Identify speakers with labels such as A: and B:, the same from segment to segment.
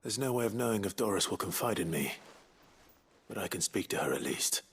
A: There's no way of knowing if Doris will confide in me. But I can speak to her at least.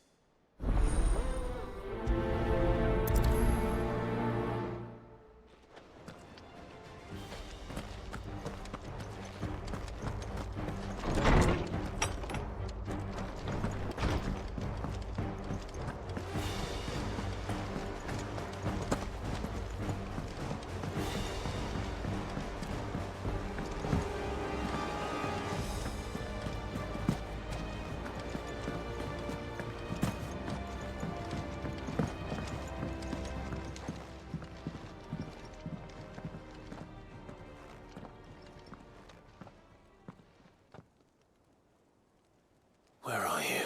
A: Where are you?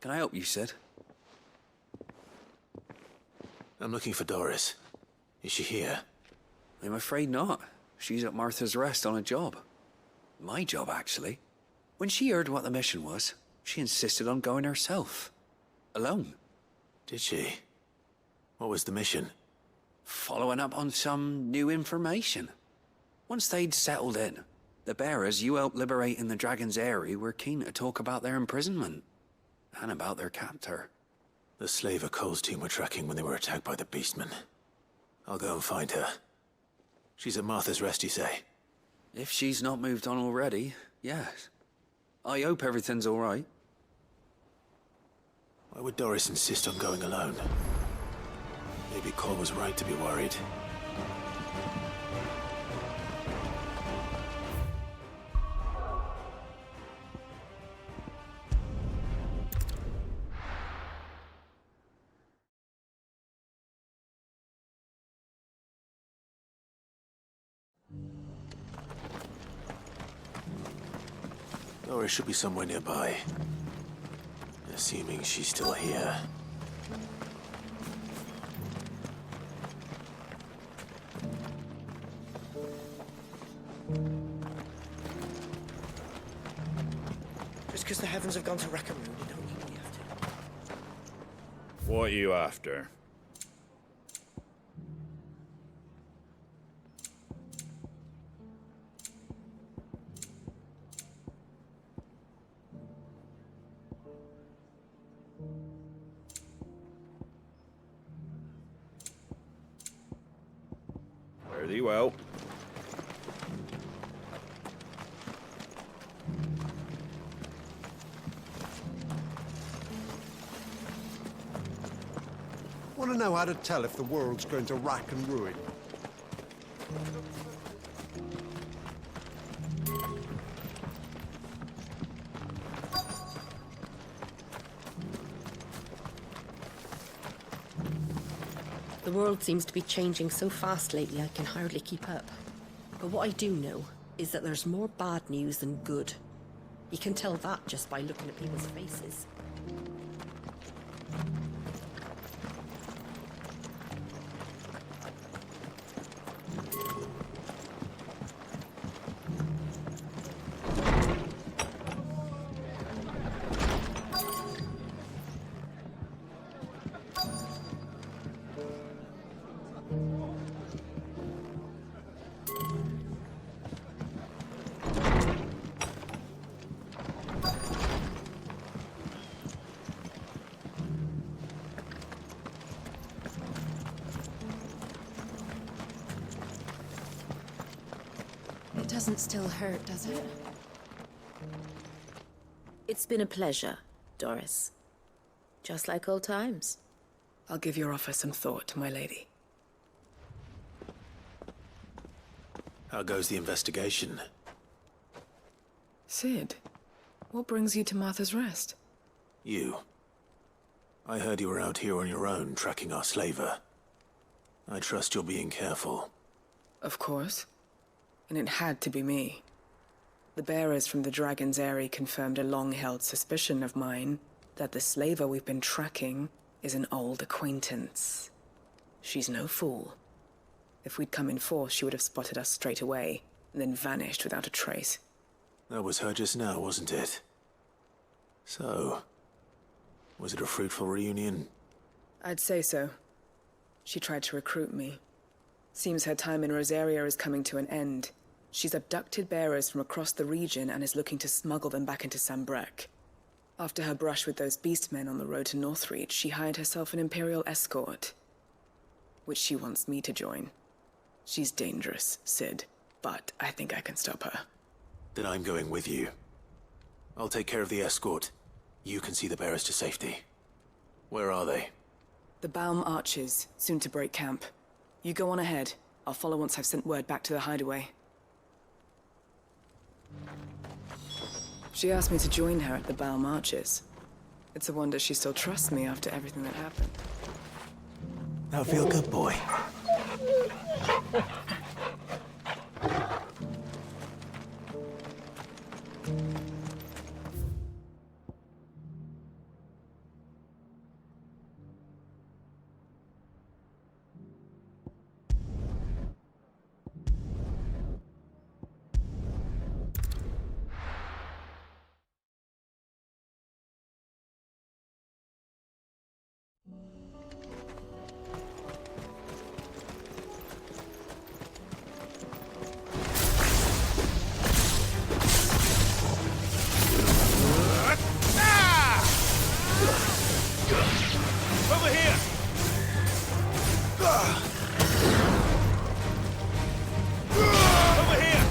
B: Can I help you, Sid?
A: I'm looking for Doris. Is she here?
B: I'm afraid not. She's at Martha's Rest on a job. My job, actually. When she heard what the mission was, she insisted on going herself. Alone.
A: Did she? What was the mission?
B: Following up on some new information. Once they'd settled in, the bearers you helped liberate in the Dragon's Eyrie were keen to talk about their imprisonment. And about their captor.
A: The slaver Cole's team were tracking when they were attacked by the Beastmen. I'll go and find her. She's at Martha's Rest, you say?
B: If she's not moved on already, yes. I hope everything's all right.
A: Why would Doris insist on going alone? Maybe Cole was right to be worried. Doris should be somewhere nearby. Assuming she's still here.
C: Just because the heavens have gone to wreck and ruin, you don't mean we have to.
D: What are you after? Fare thee well.
E: Want to know how to tell if the world's going to rack and ruin?
F: The world seems to be changing so fast lately I can hardly keep up. But what I do know is that there's more bad news than good. You can tell that just by looking at people's faces.
G: It doesn't still hurt, does it?
H: It's been a pleasure, Doris. Just like old times.
I: I'll give your offer some thought, my lady.
A: How goes the investigation?
I: Sid, what brings you to Martha's Rest?
A: You. I heard you were out here on your own, tracking our slaver. I trust you're being careful.
I: Of course. And it had to be me. The bearers from the Dragon's Eyrie confirmed a long-held suspicion of mine that the slaver we've been tracking is an old acquaintance. She's no fool. If we'd come in force, she would have spotted us straight away, and then vanished without a trace.
A: That was her just now, wasn't it? So, was it a fruitful reunion?
I: I'd say so. She tried to recruit me. Seems her time in Rosaria is coming to an end, She's abducted bearers from across the region and is looking to smuggle them back into Sambrek. After her brush with those beastmen on the road to Northreach, she hired herself an Imperial escort, which she wants me to join. She's dangerous, Sid, but I think I can stop her.
A: Then I'm going with you. I'll take care of the escort. You can see the bearers to safety. Where are they?
I: The Baum Archers, soon to break camp. You go on ahead. I'll follow once I've sent word back to the hideaway. She asked me to join her at the Baum Archers. It's a wonder she still trusts me after everything that happened.
A: Now feel good, boy.
D: Over here! Over here!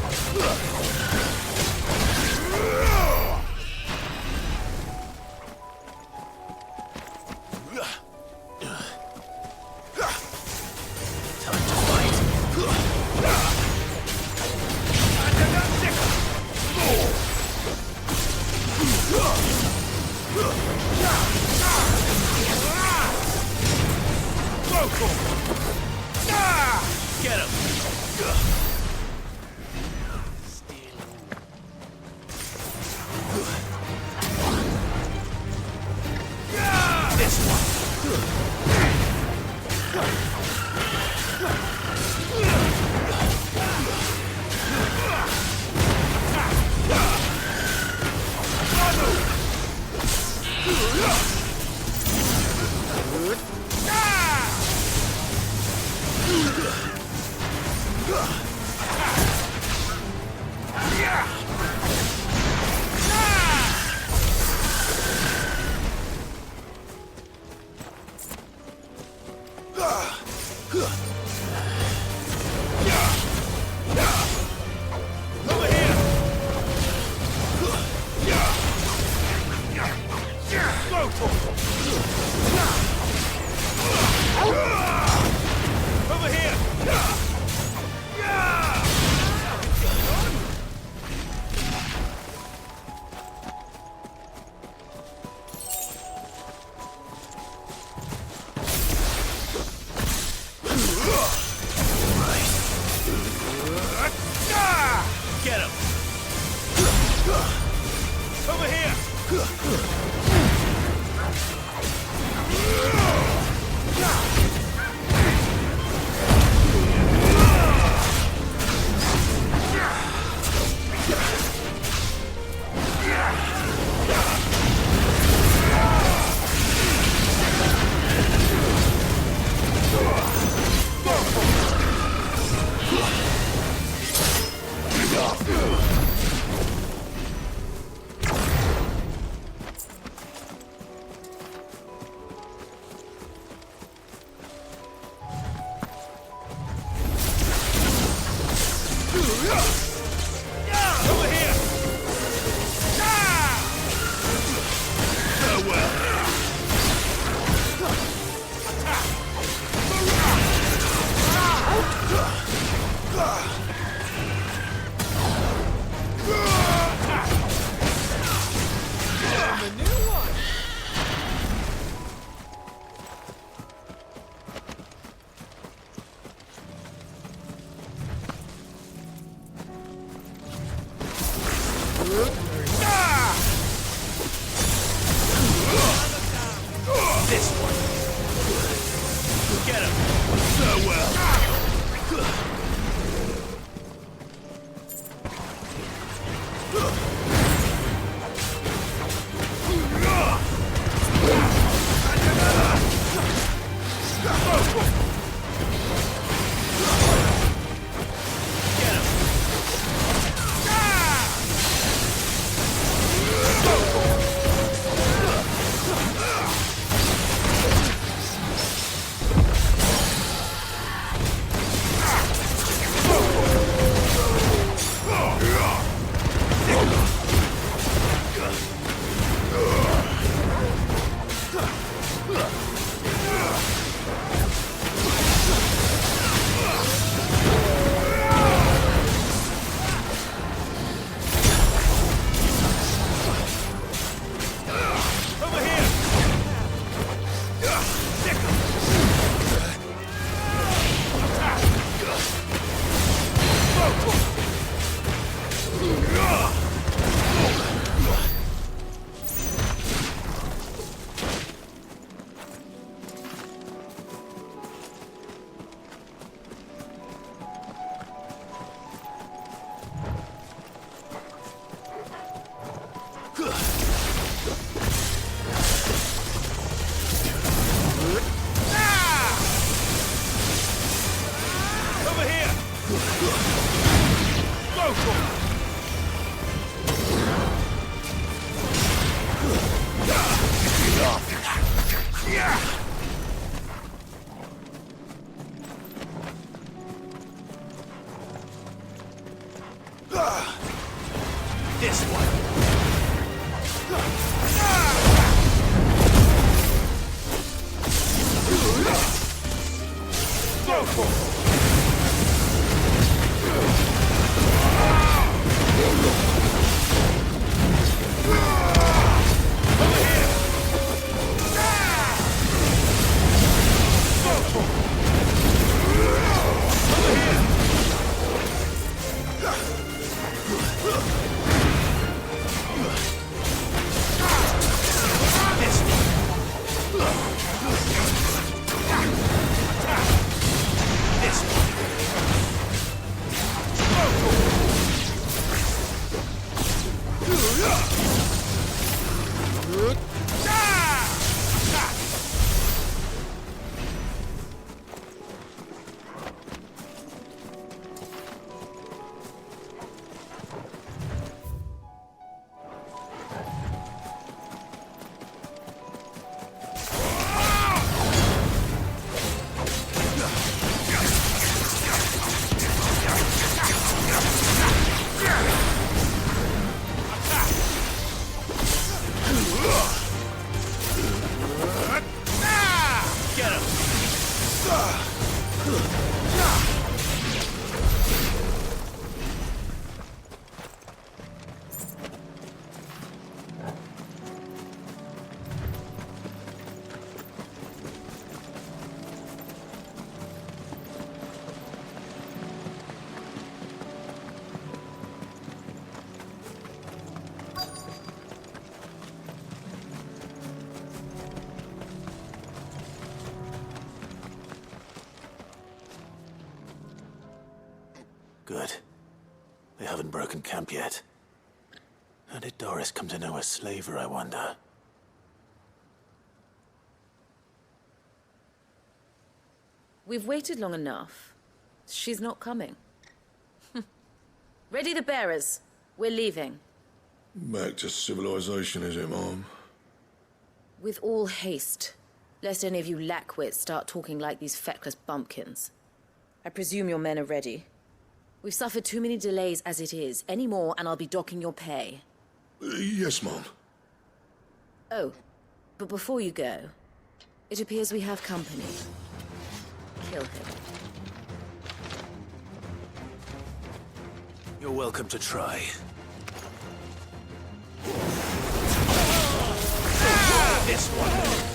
A: Time to fight.
D: Get him! Over here! Get him! Over here! Over here! This one. Get him. So well. Get him. This one. Go for it.
A: Good. They haven't broken camp yet. How did Doris come to know a slaver, I wonder?
H: We've waited long enough. She's not coming. Ready the bearers. We're leaving.
J: Back to civilization, is it, Mom?
H: With all haste, lest any of you lackwits start talking like these feckless bumpkins. I presume your men are ready. We've suffered too many delays as it is. Any more, and I'll be docking your pay.
J: Yes, Mom.
H: Oh, but before you go, it appears we have company. Kill him.
A: You're welcome to try.
D: This one.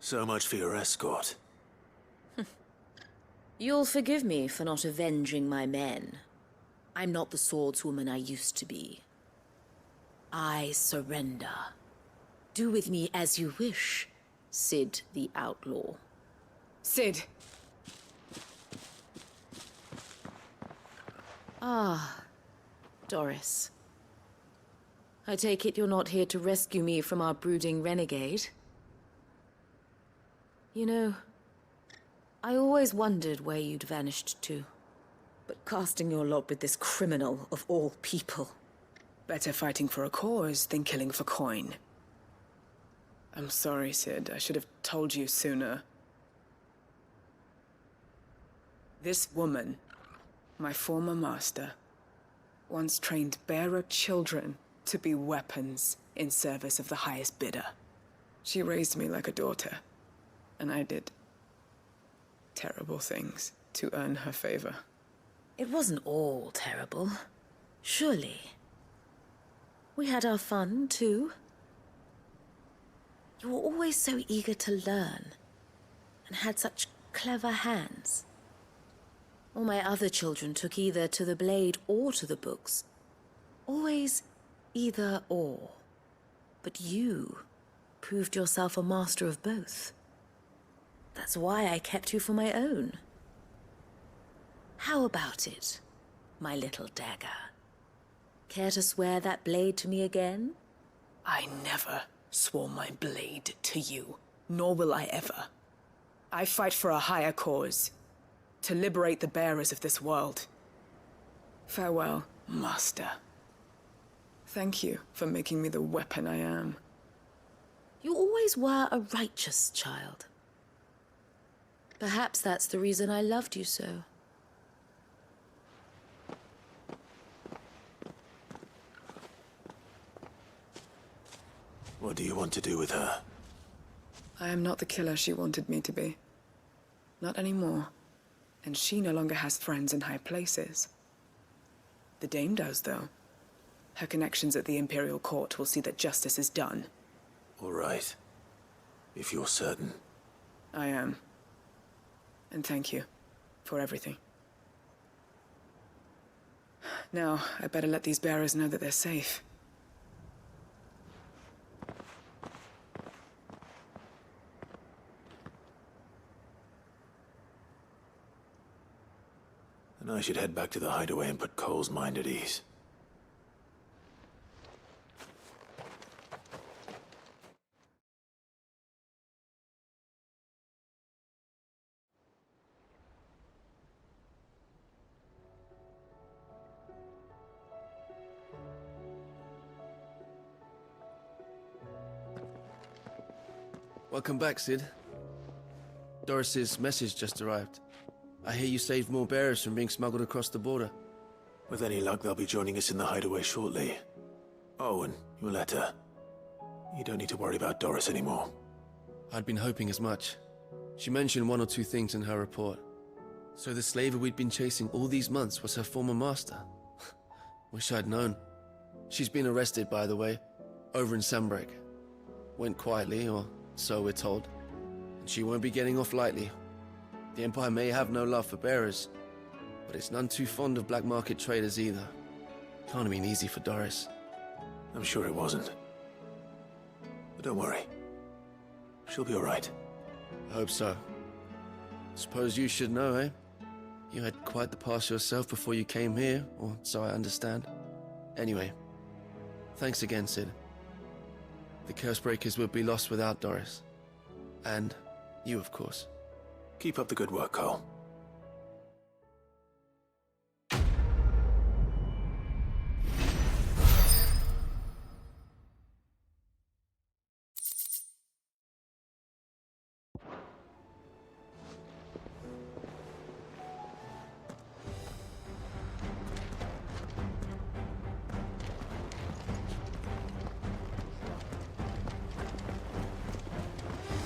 A: So much for your escort.
H: You'll forgive me for not avenging my men. I'm not the swordswoman I used to be. I surrender. Do with me as you wish, Cid the Outlaw.
I: Cid.
H: Ah, Doris. I take it you're not here to rescue me from our brooding renegade? You know, I always wondered where you'd vanished to. But casting your lot with this criminal of all people.
I: Better fighting for a cause than killing for coin. I'm sorry, Sid. I should have told you sooner. This woman, my former master, once trained bearer children to be weapons in service of the highest bidder. She raised me like a daughter, and I did terrible things to earn her favor.
H: It wasn't all terrible, surely. We had our fun, too. You were always so eager to learn, and had such clever hands. All my other children took either to the blade or to the books. Always either or. But you proved yourself a master of both. That's why I kept you for my own. How about it, my little dagger? Care to swear that blade to me again?
I: I never swore my blade to you, nor will I ever. I fight for a higher cause, to liberate the bearers of this world. Farewell, Master. Thank you for making me the weapon I am.
H: You always were a righteous child. Perhaps that's the reason I loved you so.
A: What do you want to do with her?
I: I am not the killer she wanted me to be. Not anymore. And she no longer has friends in high places. The Dame does, though. Her connections at the Imperial Court will see that justice is done.
A: All right. If you're certain.
I: I am. And thank you for everything. Now, I better let these bearers know that they're safe.
A: And I should head back to the hideaway and put Cole's mind at ease.
K: Welcome back, Sid. Doris's message just arrived. I hear you saved more bearers from being smuggled across the border.
A: With any luck, they'll be joining us in the hideaway shortly. Oh, and your letter. You don't need to worry about Doris anymore.
K: I'd been hoping as much. She mentioned one or two things in her report. So the slaver we'd been chasing all these months was her former master. Wish I'd known. She's been arrested, by the way, over in Sanbreak. Went quietly, or so we're told. And she won't be getting off lightly. The Empire may have no love for bearers, but it's none too fond of black market traders either. Can't have been easy for Doris.
A: I'm sure it wasn't. But don't worry. She'll be all right.
K: I hope so. Suppose you should know, eh? You had quite the past yourself before you came here, or so I understand. Anyway, thanks again, Sid. The Cursebreakers would be lost without Doris. And you, of course.
A: Keep up the good work, Cole.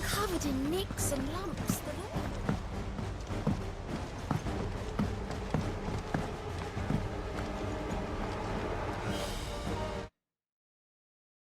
L: Covered in nicks and lumps.